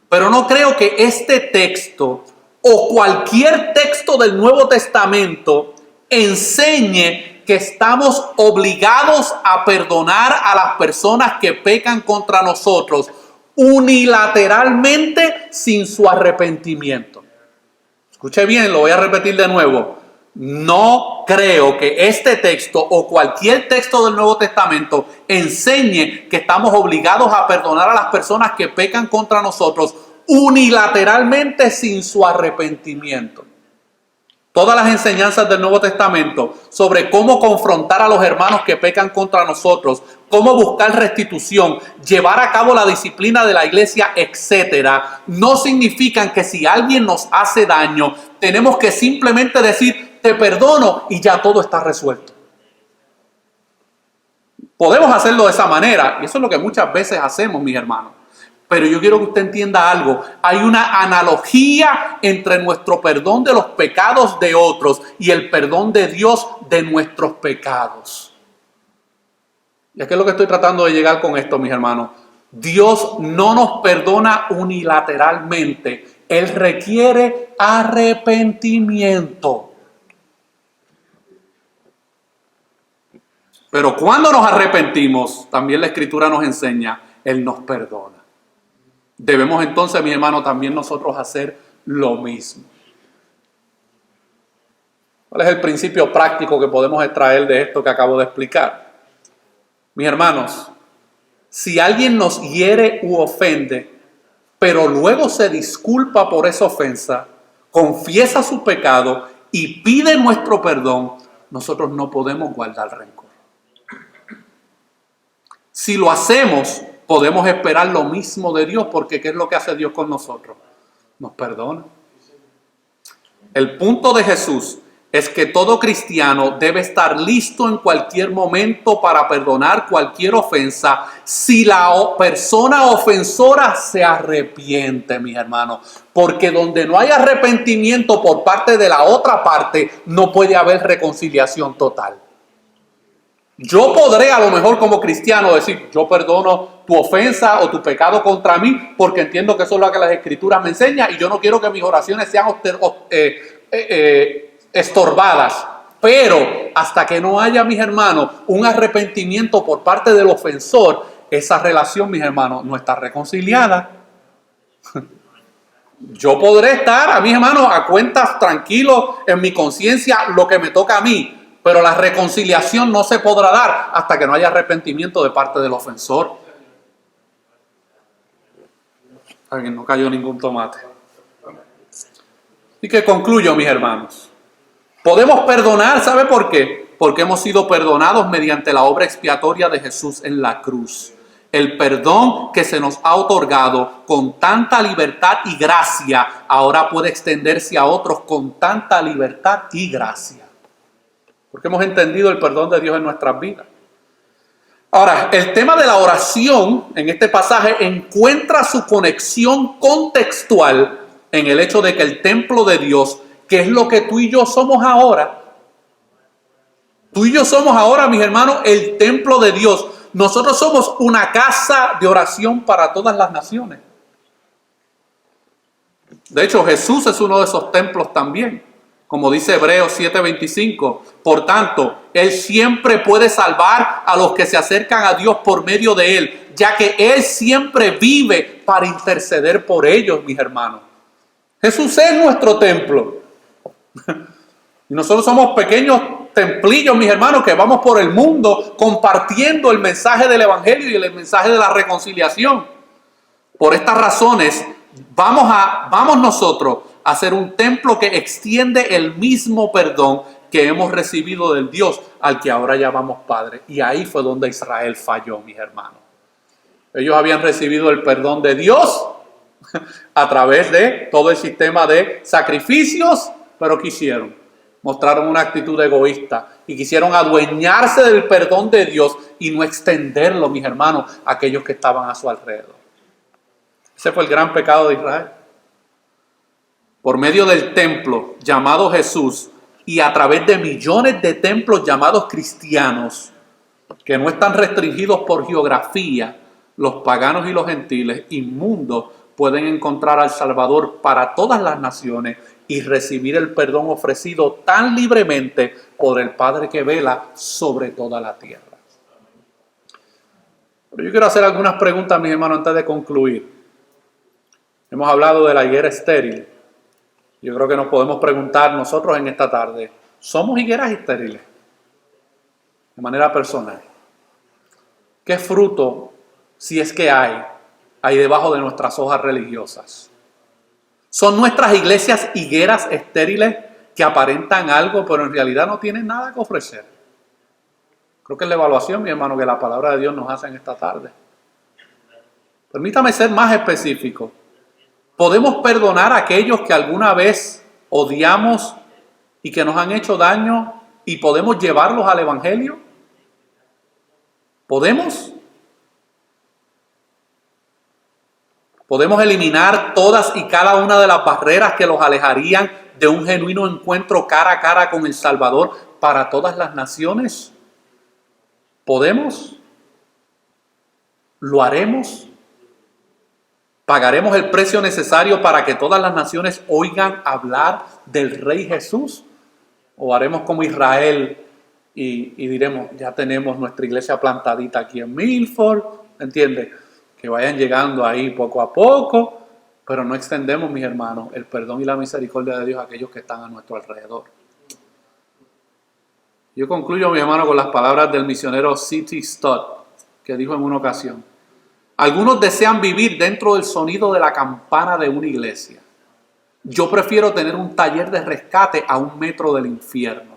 pero no creo que este texto o cualquier texto del Nuevo Testamento enseñe que estamos obligados a perdonar a las personas que pecan contra nosotros unilateralmente sin su arrepentimiento. Escuche bien, lo voy a repetir de nuevo. No creo que este texto o cualquier texto del Nuevo Testamento enseñe que estamos obligados a perdonar a las personas que pecan contra nosotros unilateralmente sin su arrepentimiento. Todas las enseñanzas del Nuevo Testamento sobre cómo confrontar a los hermanos que pecan contra nosotros, cómo buscar restitución, llevar a cabo la disciplina de la iglesia, etcétera, no significan que si alguien nos hace daño, tenemos que simplemente decir, te perdono y ya todo está resuelto. Podemos hacerlo de esa manera y eso es lo que muchas veces hacemos, mis hermanos. Pero yo quiero que usted entienda algo. Hay una analogía entre nuestro perdón de los pecados de otros y el perdón de Dios de nuestros pecados. ¿Y a qué es lo que estoy tratando de llegar con esto, mis hermanos? Dios no nos perdona unilateralmente. Él requiere arrepentimiento. Pero cuando nos arrepentimos, también la Escritura nos enseña, Él nos perdona. Debemos entonces, mi hermano, también nosotros hacer lo mismo. ¿Cuál es el principio práctico que podemos extraer de esto que acabo de explicar? Mis hermanos, si alguien nos hiere u ofende, pero luego se disculpa por esa ofensa, confiesa su pecado y pide nuestro perdón, nosotros no podemos guardar rencor. Si lo hacemos, podemos esperar lo mismo de Dios, porque ¿qué es lo que hace Dios con nosotros? Nos perdona. El punto de Jesús es que todo cristiano debe estar listo en cualquier momento para perdonar cualquier ofensa si la persona ofensora se arrepiente, mis hermanos. Porque donde no hay arrepentimiento por parte de la otra parte, no puede haber reconciliación total. Yo podré a lo mejor como cristiano decir, yo perdono tu ofensa o tu pecado contra mí, porque entiendo que eso es lo que las Escrituras me enseñan y yo no quiero que mis oraciones sean estorbadas. Pero hasta que no haya, mis hermanos, un arrepentimiento por parte del ofensor, esa relación, mis hermanos, no está reconciliada. Yo podré estar, a mis hermanos, a cuentas tranquilo en mi conciencia lo que me toca a mí, pero la reconciliación no se podrá dar hasta que no haya arrepentimiento de parte del ofensor. Alguien no cayó ningún tomate. Y que concluyo, mis hermanos. Podemos perdonar, ¿sabe por qué? Porque hemos sido perdonados mediante la obra expiatoria de Jesús en la cruz. El perdón que se nos ha otorgado con tanta libertad y gracia, ahora puede extenderse a otros con tanta libertad y gracia. Porque hemos entendido el perdón de Dios en nuestras vidas. Ahora, el tema de la oración en este pasaje encuentra su conexión contextual en el hecho de que el templo de Dios, que es lo que tú y yo somos ahora, tú y yo somos ahora, mis hermanos, el templo de Dios. Nosotros somos una casa de oración para todas las naciones. De hecho, Jesús es uno de esos templos también. Como dice Hebreos 7:25, por tanto, Él siempre puede salvar a los que se acercan a Dios por medio de Él, ya que Él siempre vive para interceder por ellos, mis hermanos. Jesús es nuestro templo. Y nosotros somos pequeños templillos, mis hermanos, que vamos por el mundo compartiendo el mensaje del Evangelio y el mensaje de la reconciliación. Por estas razones, vamos nosotros a ser un templo que extiende el mismo perdón que hemos recibido del Dios al que ahora llamamos Padre. Y ahí fue donde Israel falló, mis hermanos. Ellos habían recibido el perdón de Dios a través de todo el sistema de sacrificios, pero ¿qué hicieron? Mostraron una actitud egoísta y quisieron adueñarse del perdón de Dios y no extenderlo, mis hermanos, a aquellos que estaban a su alrededor. Ese fue el gran pecado de Israel. Por medio del templo llamado Jesús y a través de millones de templos llamados cristianos, que no están restringidos por geografía, los paganos y los gentiles inmundos pueden encontrar al Salvador para todas las naciones y recibir el perdón ofrecido tan libremente por el Padre que vela sobre toda la tierra. Pero yo quiero hacer algunas preguntas, mis hermanos, antes de concluir. Hemos hablado de la higuera estéril. Yo creo que nos podemos preguntar nosotros en esta tarde, ¿somos higueras estériles? De manera personal. ¿Qué fruto, si es que hay debajo de nuestras hojas religiosas? ¿Son nuestras iglesias higueras estériles que aparentan algo, pero en realidad no tienen nada que ofrecer? Creo que es la evaluación, mi hermano, que la palabra de Dios nos hace en esta tarde. Permítame ser más específico. ¿Podemos perdonar a aquellos que alguna vez odiamos y que nos han hecho daño y podemos llevarlos al Evangelio? ¿Podemos? ¿Podemos eliminar todas y cada una de las barreras que los alejarían de un genuino encuentro cara a cara con el Salvador para todas las naciones? ¿Podemos? ¿Lo haremos? ¿Pagaremos el precio necesario para que todas las naciones oigan hablar del Rey Jesús? ¿O haremos como Israel y diremos, ya tenemos nuestra iglesia plantadita aquí en Milford? ¿Entiendes? Que vayan llegando ahí poco a poco, pero no extendemos, mis hermanos, el perdón y la misericordia de Dios a aquellos que están a nuestro alrededor. Yo concluyo, mi hermano, con las palabras del misionero C.T. Stott, que dijo en una ocasión: algunos desean vivir dentro del sonido de la campana de una iglesia, Yo prefiero tener un taller de rescate a 1 metro del infierno.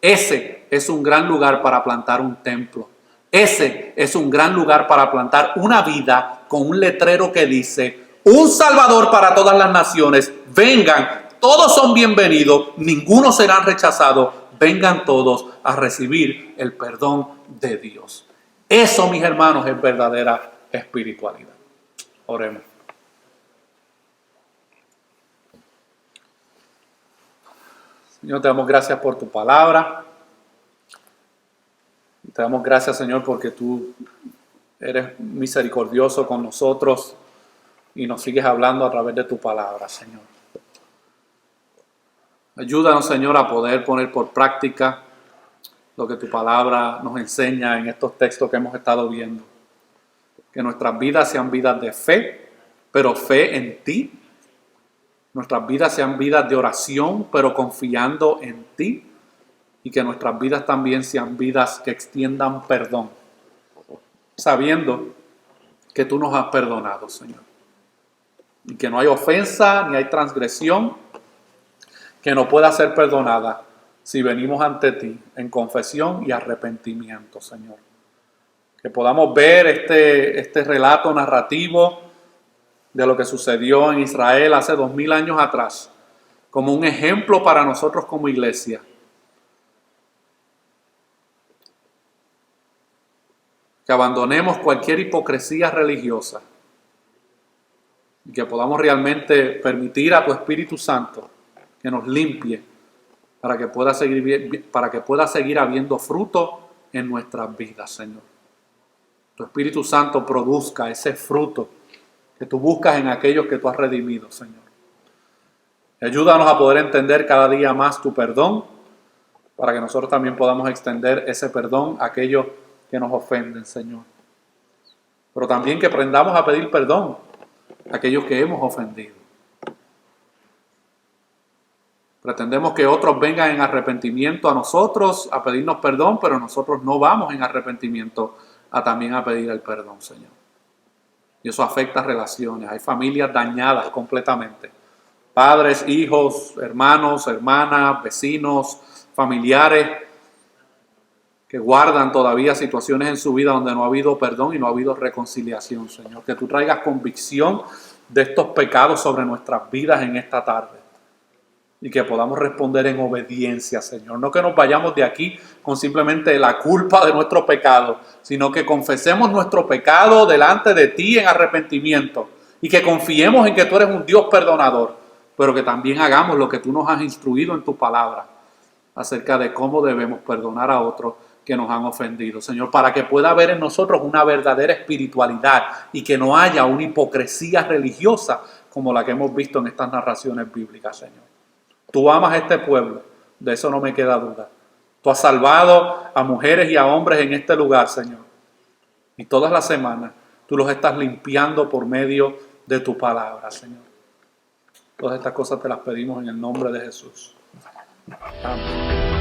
Ese es un gran lugar para plantar un templo. Ese es un gran lugar para plantar una vida con un letrero que dice: un Salvador para todas las naciones. Vengan, todos son bienvenidos, ninguno será rechazado. Vengan todos a recibir el perdón de Dios. Eso, mis hermanos, es verdadera espiritualidad. Oremos. Señor, te damos gracias por tu palabra. Te damos gracias, Señor, porque tú eres misericordioso con nosotros y nos sigues hablando a través de tu palabra, Señor. Ayúdanos, Señor, a poder poner por práctica lo que tu palabra nos enseña en estos textos que hemos estado viendo. Que nuestras vidas sean vidas de fe, pero fe en ti. Nuestras vidas sean vidas de oración, pero confiando en ti. Y que nuestras vidas también sean vidas que extiendan perdón, sabiendo que tú nos has perdonado, Señor. Y que no hay ofensa ni hay transgresión que no pueda ser perdonada si venimos ante ti en confesión y arrepentimiento, Señor. Que podamos ver este relato narrativo de lo que sucedió en Israel hace 2000 años atrás como un ejemplo para nosotros como iglesia. Que abandonemos cualquier hipocresía religiosa y que podamos realmente permitir a tu Espíritu Santo que nos limpie para que pueda seguir habiendo fruto en nuestras vidas, Señor. Tu Espíritu Santo produzca ese fruto que tú buscas en aquellos que tú has redimido, Señor. Ayúdanos a poder entender cada día más tu perdón para que nosotros también podamos extender ese perdón a aquellos que nos ofenden, Señor. Pero también que aprendamos a pedir perdón a aquellos que hemos ofendido. Pretendemos que otros vengan en arrepentimiento a nosotros a pedirnos perdón, pero nosotros no vamos en arrepentimiento también a pedir el perdón, Señor. Y eso afecta relaciones. Hay familias dañadas completamente. Padres, hijos, hermanos, hermanas, vecinos, familiares que guardan todavía situaciones en su vida donde no ha habido perdón y no ha habido reconciliación, Señor. Que tú traigas convicción de estos pecados sobre nuestras vidas en esta tarde. Y que podamos responder en obediencia, Señor. No que nos vayamos de aquí con simplemente la culpa de nuestro pecado, sino que confesemos nuestro pecado delante de ti en arrepentimiento. Y que confiemos en que tú eres un Dios perdonador, pero que también hagamos lo que tú nos has instruido en tu palabra acerca de cómo debemos perdonar a otros que nos han ofendido, Señor, para que pueda haber en nosotros una verdadera espiritualidad y que no haya una hipocresía religiosa como la que hemos visto en estas narraciones bíblicas, Señor. Tú amas a este pueblo, de eso no me queda duda. Tú has salvado a mujeres y a hombres en este lugar, Señor. Y todas las semanas tú los estás limpiando por medio de tu palabra, Señor. Todas estas cosas te las pedimos en el nombre de Jesús. Amén.